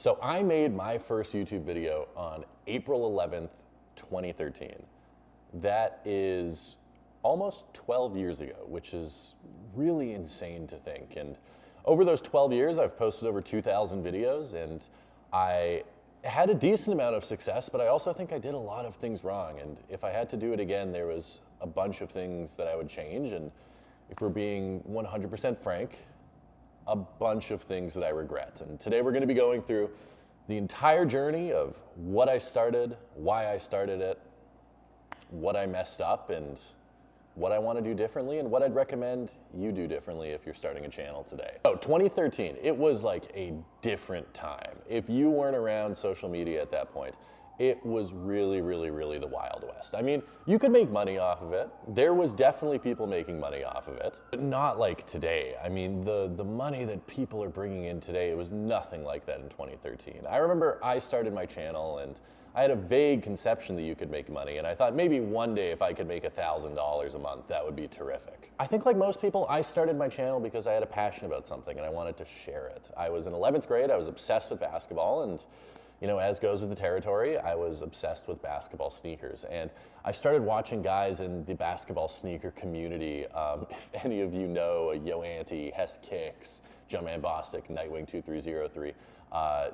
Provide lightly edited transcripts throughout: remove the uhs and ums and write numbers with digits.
So I made my first YouTube video on April 11th, 2013. That is almost 12 years ago, which is really insane to think. And over those 12 years, I've posted over 2,000 videos, and I had a decent amount of success, but I also think I did a lot of things wrong. And if I had to do it again, there was a bunch of things that I would change. And if we're being 100% frank, a bunch of things that I regret. And today we're going to be going through the entire journey of what I started, why I started it, what I messed up, and what I want to do differently, and what I'd recommend you do differently if you're starting a channel today. So 2013, it was like a different time. If you weren't around social media at that point, it was really, really, really the Wild West. I mean, you could make money off of it. There was definitely people making money off of it, but not like today. I mean, the money that people are bringing in today, it was nothing like that in 2013. I remember I started my channel and I had a vague conception that you could make money, and I thought maybe one day if I could make $1,000 a month, that would be terrific. I think like most people, I started my channel because I had a passion about something and I wanted to share it. I was in 11th grade, I was obsessed with basketball, and you know, as goes with the territory, I was obsessed with basketball sneakers. And I started watching guys in the basketball sneaker community. If any of you know Yo Anti, Hess Kicks, Jumpman Bostic, Nightwing 2303,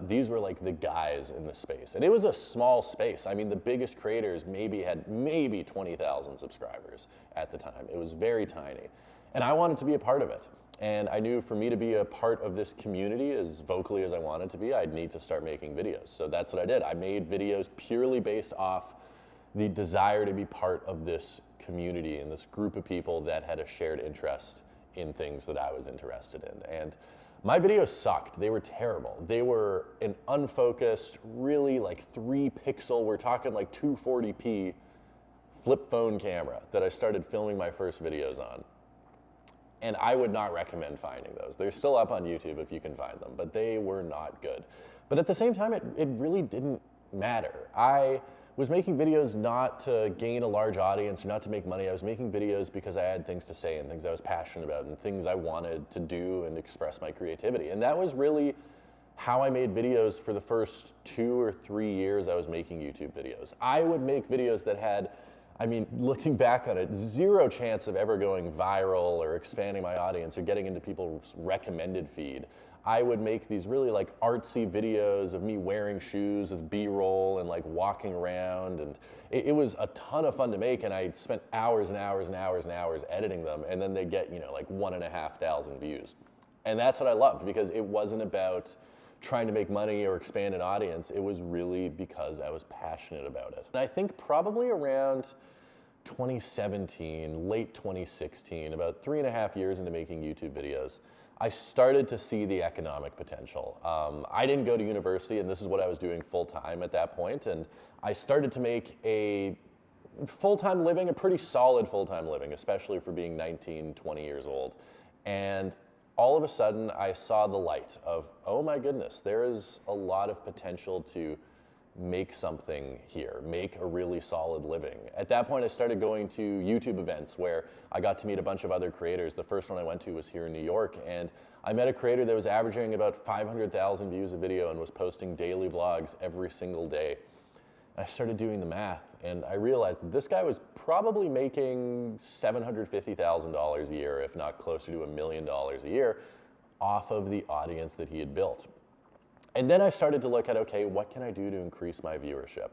these were like the guys in the space. And it was a small space. I mean, the biggest creators had 20,000 subscribers at the time. It was very tiny. And I wanted to be a part of it. And I knew for me to be a part of this community as vocally as I wanted to be, I'd need to start making videos. So that's what I did. I made videos purely based off the desire to be part of this community and this group of people that had a shared interest in things that I was interested in. And my videos sucked. They were terrible. They were an unfocused, really like 3-pixel, we're talking like 240p flip phone camera that I started filming my first videos on. And I would not recommend finding those. They're still up on YouTube if you can find them, but they were not good. But at the same time, it really didn't matter. I was making videos not to gain a large audience or not to make money. I was making videos because I had things to say and things I was passionate about and things I wanted to do and express my creativity. And that was really how I made videos for the first 2 or 3 years I was making YouTube videos. I would make videos that had, I mean, looking back on it, 0 chance of ever going viral or expanding my audience or getting into people's recommended feed. I would make these really like artsy videos of me wearing shoes with B-roll and like walking around, and it was a ton of fun to make, and I spent hours and hours and hours and hours editing them, and then they'd get, you know, like 1,500 views. And that's what I loved, because it wasn't about trying to make money or expand an audience. It was really because I was passionate about it. And I think probably around 2017, late 2016, about 3.5 years into making YouTube videos, I started to see the economic potential. I didn't go to university, and this is what I was doing full-time at that point, and I started to make a full-time living, a pretty solid full-time living, especially for being 19, 20 years old. And all of a sudden, I saw the light of, oh my goodness, there is a lot of potential to make something here, make a really solid living. At that point, I started going to YouTube events where I got to meet a bunch of other creators. The first one I went to was here in New York, and I met a creator that was averaging about 500,000 views a video and was posting daily vlogs every single day. I started doing the math, and I realized that this guy was probably making $750,000 a year, if not closer to $1 million a year, off of the audience that he had built. And then I started to look at, okay, what can I do to increase my viewership?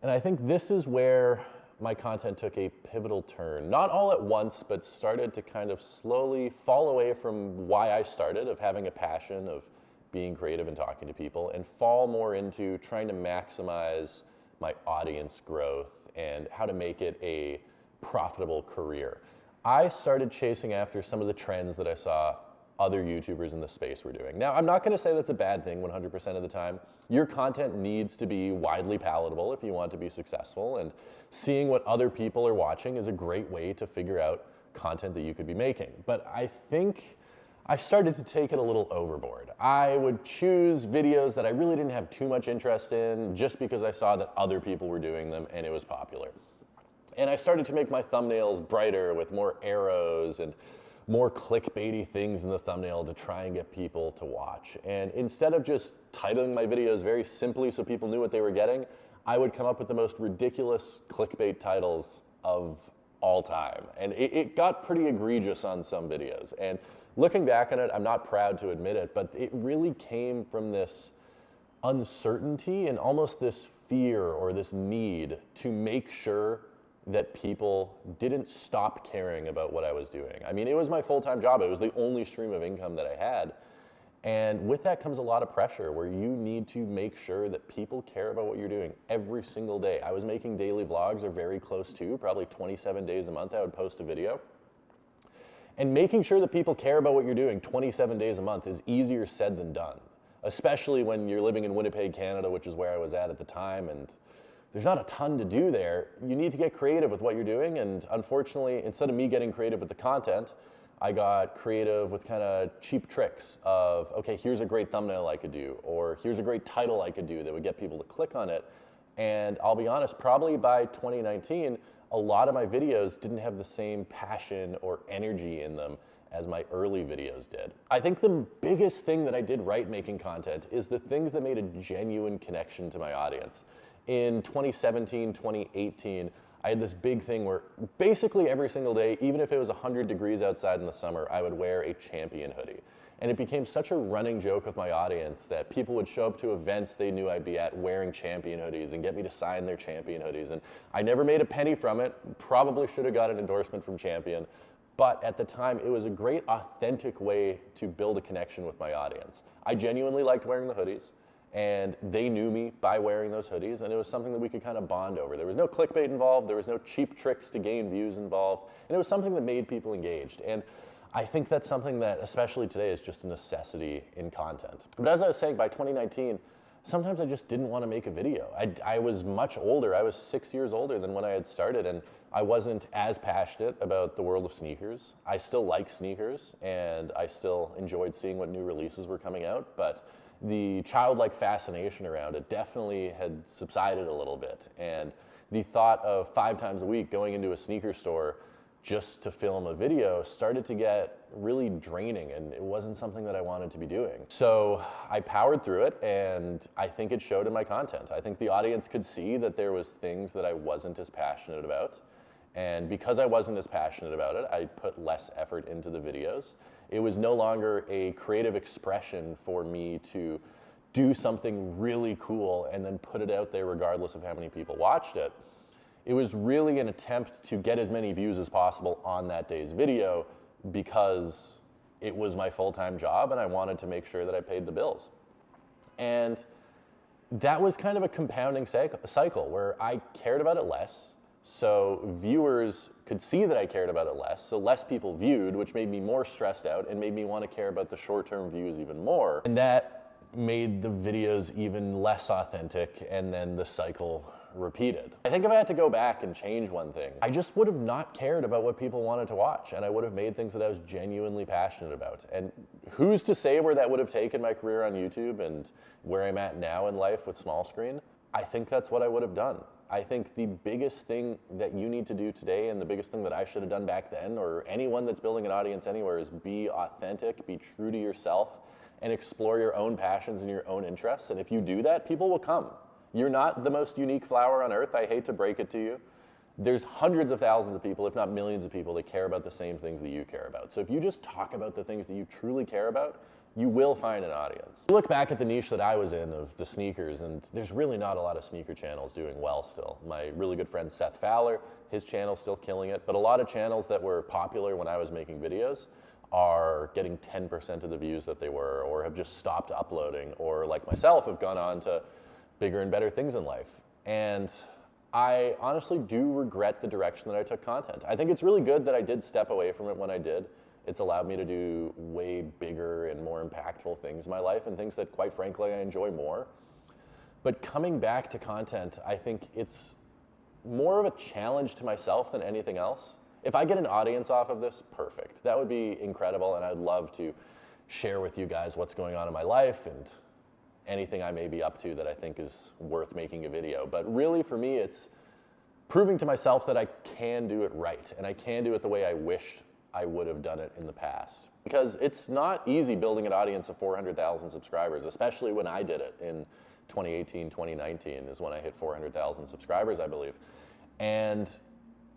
And I think this is where my content took a pivotal turn. Not all at once, but started to kind of slowly fall away from why I started, of having a passion, of being creative and talking to people, and fall more into trying to maximize my audience growth and how to make it a profitable career. I started chasing after some of the trends that I saw other YouTubers in the space were doing. Now, I'm not gonna say that's a bad thing 100% of the time. Your content needs to be widely palatable if you want to be successful, and seeing what other people are watching is a great way to figure out content that you could be making. But I think I started to take it a little overboard. I would choose videos that I really didn't have too much interest in just because I saw that other people were doing them and it was popular. And I started to make my thumbnails brighter with more arrows and more clickbaity things in the thumbnail to try and get people to watch. And instead of just titling my videos very simply so people knew what they were getting, I would come up with the most ridiculous clickbait titles of all time. And it got pretty egregious on some videos. And looking back on it, I'm not proud to admit it, but it really came from this uncertainty and almost this fear or this need to make sure that people didn't stop caring about what I was doing. I mean, it was my full-time job. It was the only stream of income that I had. And with that comes a lot of pressure where you need to make sure that people care about what you're doing every single day. I was making daily vlogs, or very close to, probably 27 days a month I would post a video. And making sure that people care about what you're doing 27 days a month is easier said than done, especially when you're living in Winnipeg, Canada, which is where I was at the time, and there's not a ton to do there. You need to get creative with what you're doing, and unfortunately, instead of me getting creative with the content, I got creative with kind of cheap tricks of, okay, here's a great thumbnail I could do, or here's a great title I could do that would get people to click on it. And I'll be honest, probably by 2019, a lot of my videos didn't have the same passion or energy in them as my early videos did. I think the biggest thing that I did right making content is the things that made a genuine connection to my audience. In 2017, 2018, I had this big thing where basically every single day, even if it was 100 degrees outside in the summer, I would wear a Champion hoodie. And it became such a running joke with my audience that people would show up to events they knew I'd be at wearing Champion hoodies and get me to sign their Champion hoodies. And I never made a penny from it, probably should have got an endorsement from Champion. But at the time, it was a great, authentic way to build a connection with my audience. I genuinely liked wearing the hoodies, and they knew me by wearing those hoodies, and it was something that we could kind of bond over. There was no clickbait involved, there was no cheap tricks to gain views involved, and it was something that made people engaged. And I think that's something that, especially today, is just a necessity in content. But as I was saying, by 2019, sometimes I just didn't want to make a video. I was much older. I was 6 years older than when I had started, and I wasn't as passionate about the world of sneakers. I still like sneakers, and I still enjoyed seeing what new releases were coming out, but the childlike fascination around it definitely had subsided a little bit. And the thought of 5 times a week going into a sneaker store just to film a video started to get really draining, and it wasn't something that I wanted to be doing. So I powered through it, and I think it showed in my content. I think the audience could see that there was things that I wasn't as passionate about. And because I wasn't as passionate about it, I put less effort into the videos. It was no longer a creative expression for me to do something really cool and then put it out there regardless of how many people watched it. It was really an attempt to get as many views as possible on that day's video because it was my full-time job and I wanted to make sure that I paid the bills. And that was kind of a compounding cycle where I cared about it less. So viewers could see that I cared about it less, so less people viewed, which made me more stressed out and made me want to care about the short-term views even more. And that made the videos even less authentic, and then the cycle repeated. I think if I had to go back and change one thing, I just would have not cared about what people wanted to watch, and I would have made things that I was genuinely passionate about. And who's to say where that would have taken my career on YouTube and where I'm at now in life with small screen? I think that's what I would have done. I think the biggest thing that you need to do today, and the biggest thing that I should have done back then, or anyone that's building an audience anywhere, is be authentic, be true to yourself, and explore your own passions and your own interests. And if you do that, people will come. You're not the most unique flower on earth. I hate to break it to you. There's hundreds of thousands of people, if not millions of people, that care about the same things that you care about. So if you just talk about the things that you truly care about, you will find an audience. You look back at the niche that I was in of the sneakers, and there's really not a lot of sneaker channels doing well still. My really good friend Seth Fowler, his channel's still killing it, but a lot of channels that were popular when I was making videos are getting 10% of the views that they were, or have just stopped uploading, or like myself, have gone on to bigger and better things in life. And I honestly do regret the direction that I took content. I think it's really good that I did step away from it when I did. It's allowed me to do way bigger and more impactful things in my life, and things that, quite frankly, I enjoy more. But coming back to content, I think it's more of a challenge to myself than anything else. If I get an audience off of this, perfect. That would be incredible, and I'd love to share with you guys what's going on in my life and anything I may be up to that I think is worth making a video. But really, for me, it's proving to myself that I can do it right, and I can do it the way I wish I would have done it in the past. Because it's not easy building an audience of 400,000 subscribers, especially when I did it in 2018, 2019 is when I hit 400,000 subscribers, I believe. And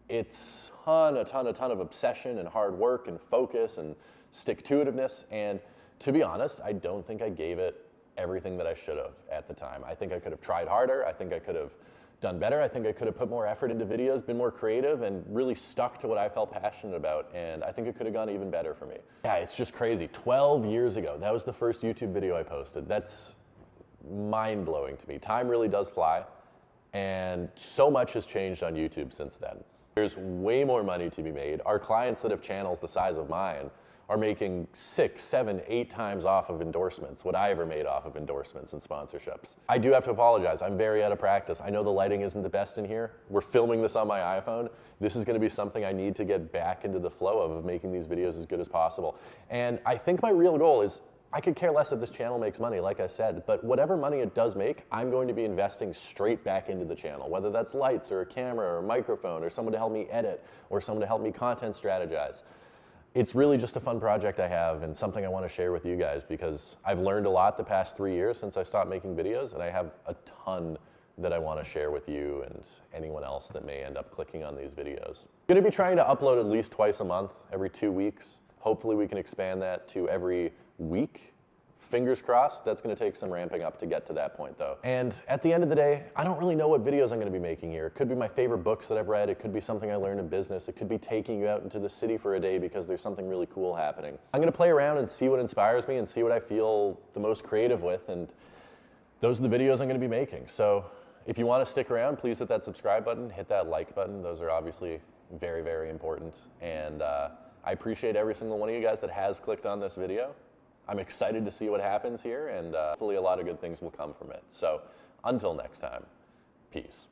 it's a ton of obsession and hard work and focus and stick-to-itiveness. And to be honest, I don't think I gave it everything that I should have at the time. I think I could have tried harder. I think I could have done better. I think I could have put more effort into videos, been more creative, and really stuck to what I felt passionate about. And I think it could have gone even better for me. Yeah, it's just crazy. 12 years ago, that was the first YouTube video I posted. That's mind-blowing to me. Time really does fly, and so much has changed on YouTube since then. There's way more money to be made. Our clients that have channels the size of mine are making 6, 7, 8 times off of endorsements, what I ever made off of endorsements and sponsorships. I do have to apologize. I'm very out of practice. I know the lighting isn't the best in here. We're filming this on my iPhone. This is gonna be something I need to get back into the flow of making these videos as good as possible. And I think my real goal is, I could care less if this channel makes money, like I said, but whatever money it does make, I'm going to be investing straight back into the channel, whether that's lights or a camera or a microphone or someone to help me edit or someone to help me content strategize. It's really just a fun project I have and something I want to share with you guys because I've learned a lot the past 3 years since I stopped making videos, and I have a ton that I want to share with you and anyone else that may end up clicking on these videos. I'm going to be trying to upload at least twice a month, every 2 weeks. Hopefully we can expand that to every week. Fingers crossed. That's going to take some ramping up to get to that point though. And at the end of the day, I don't really know what videos I'm going to be making here. It could be my favorite books that I've read. It could be something I learned in business. It could be taking you out into the city for a day because there's something really cool happening. I'm going to play around and see what inspires me and see what I feel the most creative with, and those are the videos I'm going to be making. So if you want to stick around, please hit that subscribe button, hit that like button. Those are obviously very, very important. And I appreciate every single one of you guys that has clicked on this video. I'm excited to see what happens here, and hopefully a lot of good things will come from it. So until next time, peace.